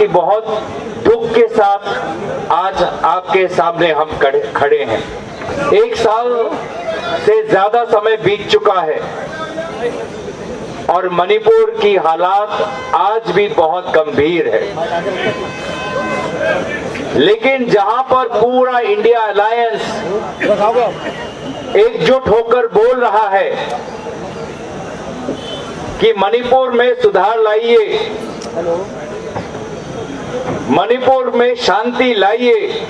कि बहुत दुख के साथ आज आपके सामने हम खड़े हैं। 1 साल से ज्यादा समय बीत चुका है और मणिपुर की हालात आज भी बहुत गंभीर है। लेकिन जहां पर पूरा इंडिया अलायंस एकजुट होकर बोल रहा है कि मणिपुर में सुधार लाइए, मणिपुर में शांति लाइए,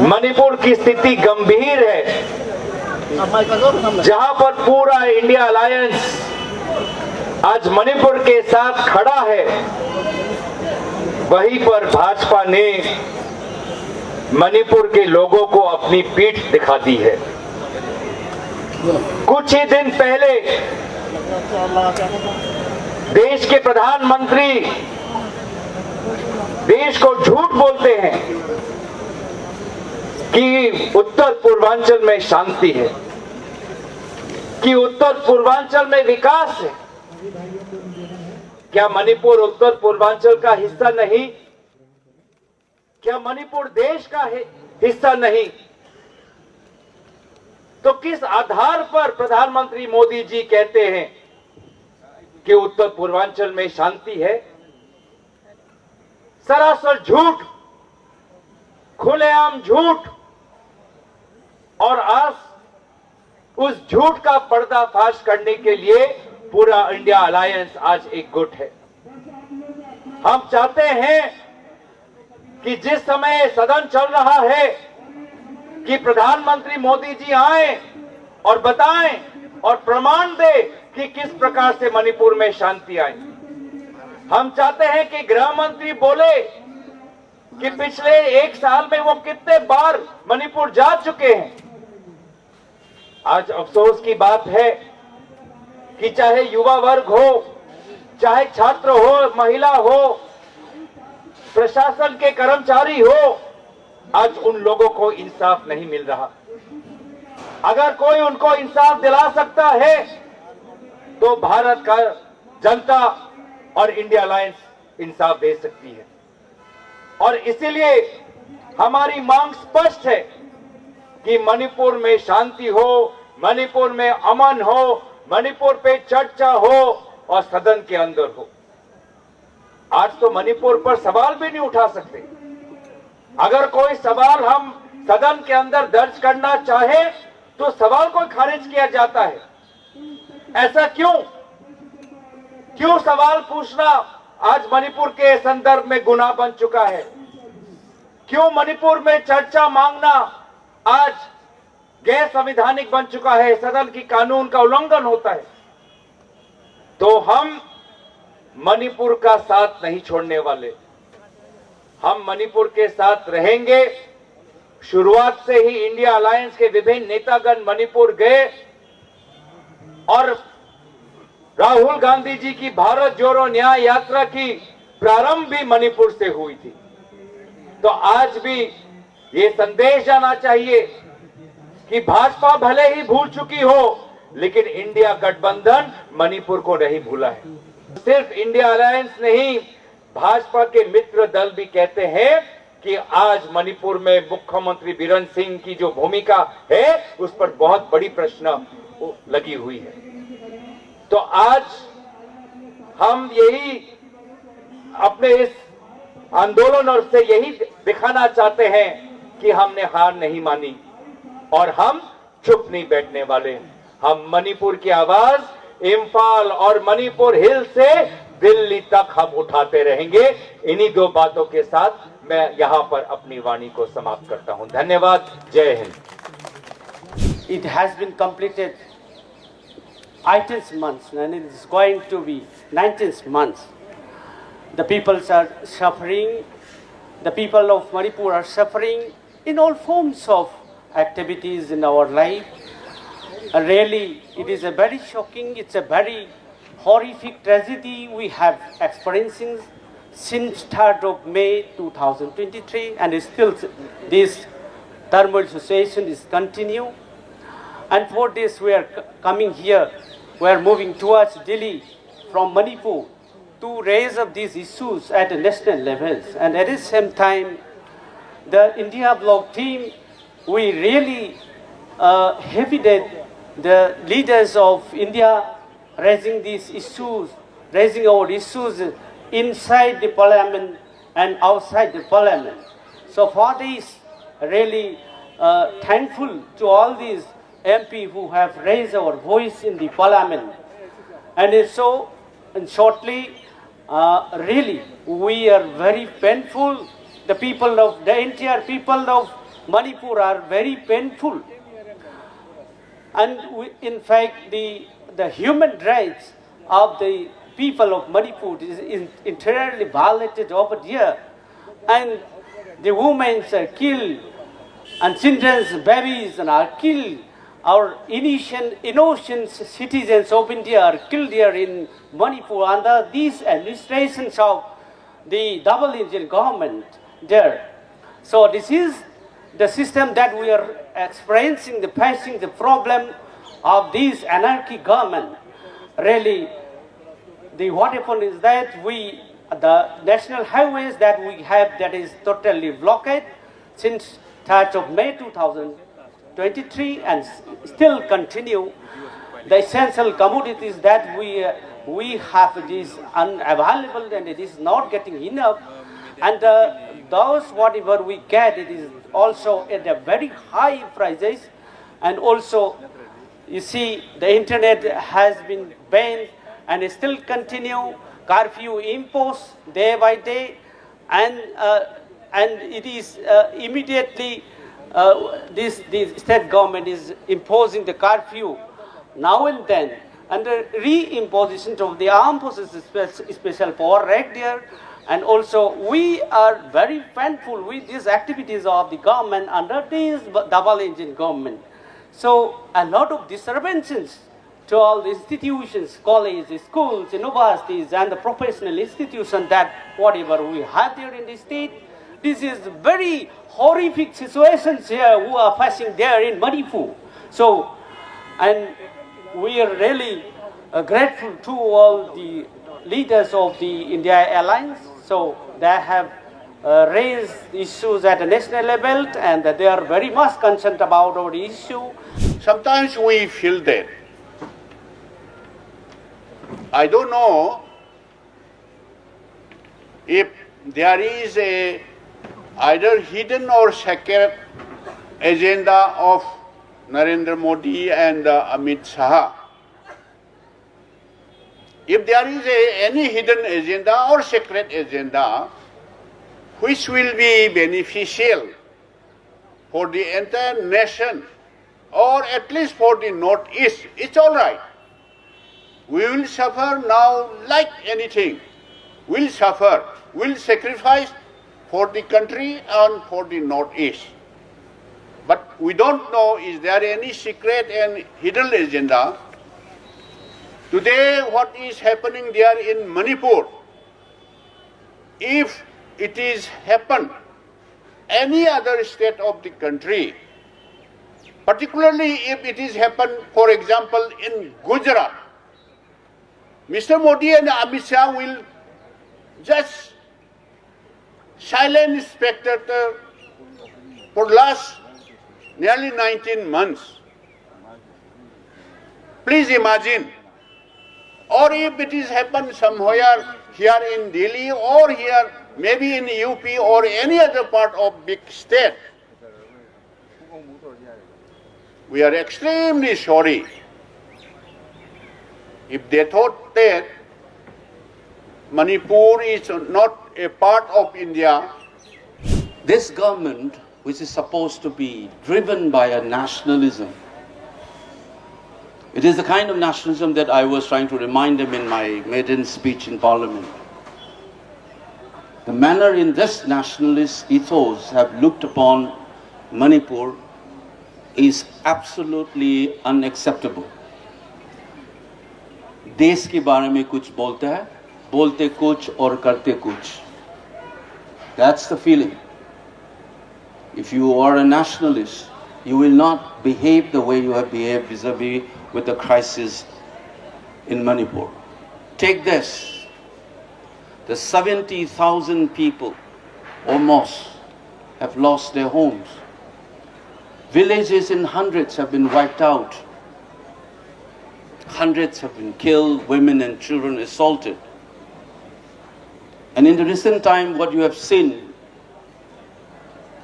मणिपुर की स्थिति गंभीर है, जहां पर पूरा इंडिया अलायंस आज मणिपुर के साथ खड़ा है, वहीं पर भाजपा ने मणिपुर के लोगों को अपनी पीठ दिखा दी है। कुछ ही दिन पहले देश के प्रधानमंत्री देश को झूठ बोलते हैं कि उत्तर पूर्वांचल में शांति है, कि उत्तर पूर्वांचल में विकास है। क्या मणिपुर उत्तर पूर्वांचल का हिस्सा नहीं? क्या मणिपुर देश का हिस्सा नहीं? तो किस आधार पर प्रधानमंत्री मोदी जी कहते हैं कि उत्तर पूर्वांचल में शांति है? सरासर झूठ, खुलेआम झूठ। और आज उस झूठ का पर्दाफाश करने के लिए पूरा इंडिया अलायंस आज एकजुट है। हम चाहते हैं कि जिस समय सदन चल रहा है कि प्रधानमंत्री मोदी जी आए और बताएं और प्रमाण दे कि किस प्रकार से मणिपुर में शांति आई। हम चाहते हैं कि गृह मंत्री बोले कि पिछले 1 साल में वो कितने बार मणिपुर जा चुके हैं। आज अफसोस की बात है कि चाहे युवा वर्ग हो, चाहे छात्र हो, महिला हो, प्रशासन के कर्मचारी हो, आज उन लोगों को इंसाफ नहीं मिल रहा। अगर कोई उनको इंसाफ दिला सकता है तो भारत का जनता और इंडिया अलायंस इंसाफ दे सकती है। और इसीलिए हमारी मांग स्पष्ट है कि मणिपुर में शांति हो, मणिपुर में अमन हो, मणिपुर पे चर्चा हो और सदन के अंदर हो। आज तो मणिपुर पर सवाल भी नहीं उठा सकते। अगर कोई सवाल हम सदन के अंदर दर्ज करना चाहे तो सवाल को खारिज किया जाता है। ऐसा क्यों? क्यों सवाल पूछना आज मणिपुर के संदर्भ में गुनाह बन चुका है? क्यों मणिपुर में चर्चा मांगना आज गैर संवैधानिक बन चुका है? सदन की कानून का उल्लंघन होता है। तो हम मणिपुर का साथ नहीं छोड़ने वाले। हम मणिपुर के साथ रहेंगे। शुरुआत से ही इंडिया अलायंस के विभिन्न नेतागण मणिपुर गए और राहुल गांधी जी की भारत जोड़ो न्याय यात्रा की प्रारंभ भी मणिपुर से हुई थी। तो आज भी ये संदेश जाना चाहिए कि भाजपा भले ही भूल चुकी हो, लेकिन इंडिया गठबंधन मणिपुर को नहीं भूला है। सिर्फ इंडिया अलायंस नहीं, भाजपा के मित्र दल भी कहते हैं कि आज मणिपुर में मुख्यमंत्री बीरेन सिंह की जो भूमिका है उस पर बहुत बड़ी प्रश्न लगी हुई है। तो आज हम यही अपने इस आंदोलन और से यही दिखाना चाहते हैं कि हमने हार नहीं मानी और हम चुप नहीं बैठने वाले। हम मणिपुर की आवाज इम्फाल और मणिपुर हिल से दिल्ली तक हम उठाते रहेंगे। इन्हीं 2 बातों के साथ मैं यहाँ पर अपनी वाणी को समाप्त करता हूँ। धन्यवाद। जय Hind. It has been completed 18 months and it is going to be 19 months. The peoples are suffering. The people of Manipur are suffering in all forms of activities in our life. Really, it is a very shocking, it's a very horrific tragedy we have experiencing since 3rd of May 2023, and still this turmoil situation is continue. And for this we are coming here, we are moving towards Delhi from Manipur. to raise up these issues at the national levels. And at the same time, the India Bloc team, we really hated the leaders of India raising these issues, raising our issues inside the parliament and outside the parliament. So for this, really thankful to all these MP who have raised our voice in the parliament. And so, and shortly, really, we are very painful. The entire people of Manipur are very painful. And in fact, the human rights of the people of Manipur is entirely violated over there. And the women are killed, and children, babies are killed. Our innocent citizens of India are killed here in Manipur under these administrations of the double engine government there. So this is the system that we are experiencing, facing the problem of this anarchy government. Really, what happened is that the national highways that we have, that is totally blocked since 3rd of May 2023 and still continue. The essential commodities that we have, it is unavailable and it is not getting enough. And those whatever we get, it is also at a very high prices. And also, you see, the internet has been banned and it still continue. Curfew imposed day by day, and it is immediately the state government is imposing the curfew now and then, and the re-imposition of the armed forces special power right there. And also, we are very painful with these activities of the government under this double engine government. So a lot of disturbances to all the institutions, colleges, schools, universities, and the professional institutions that whatever we have here in the state. This is very horrific situations here who are facing there in Manipur. So, and we are really grateful to all the leaders of the India Alliance. So they have raised issues at a national level, and they are very much concerned about our issue. Sometimes we feel that. I don't know if there is either hidden or secret agenda of Narendra Modi and Amit Shah. If there is any hidden agenda or secret agenda which will be beneficial for the entire nation or at least for the Northeast, it's all right. We will suffer now like anything. We'll suffer, we'll sacrifice for the country and for the Northeast. But we don't know, is there any secret and hidden agenda? Today, what is happening there in Manipur, if it is happened any other state of the country, particularly if it is happened, for example, in Gujarat, Mr. Modi and Amit Shah will just silent spectator for last nearly 19 months. Please imagine. Or if it is happened somewhere here in Delhi or here maybe in UP or any other part of big state, we are extremely sorry. If they thought that Manipur is not a part of India. This government, which is supposed to be driven by a nationalism, it is the kind of nationalism that I was trying to remind them in my maiden speech in Parliament. The manner in this nationalist ethos have looked upon Manipur is absolutely unacceptable. देश के बारे में कुछ बोलता है, बोलते कुछ और करते कुछ. That's the feeling. If you are a nationalist, you will not behave the way you have behaved vis-a-vis with the crisis in Manipur. Take this. The 70,000 people almost have lost their homes. Villages in hundreds have been wiped out. Hundreds have been killed, women and children assaulted. And in the recent time, what you have seen,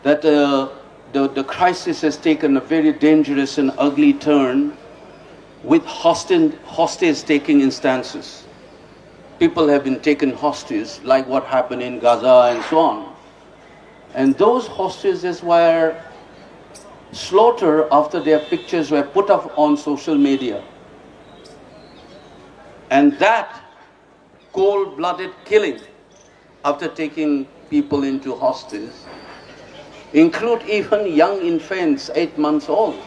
that the crisis has taken a very dangerous and ugly turn with hostage-taking instances. People have been taken hostage, like what happened in Gaza and so on. And those hostages were slaughtered after their pictures were put up on social media. And that cold-blooded killing after taking people into hostage include even young infants, 8 months old.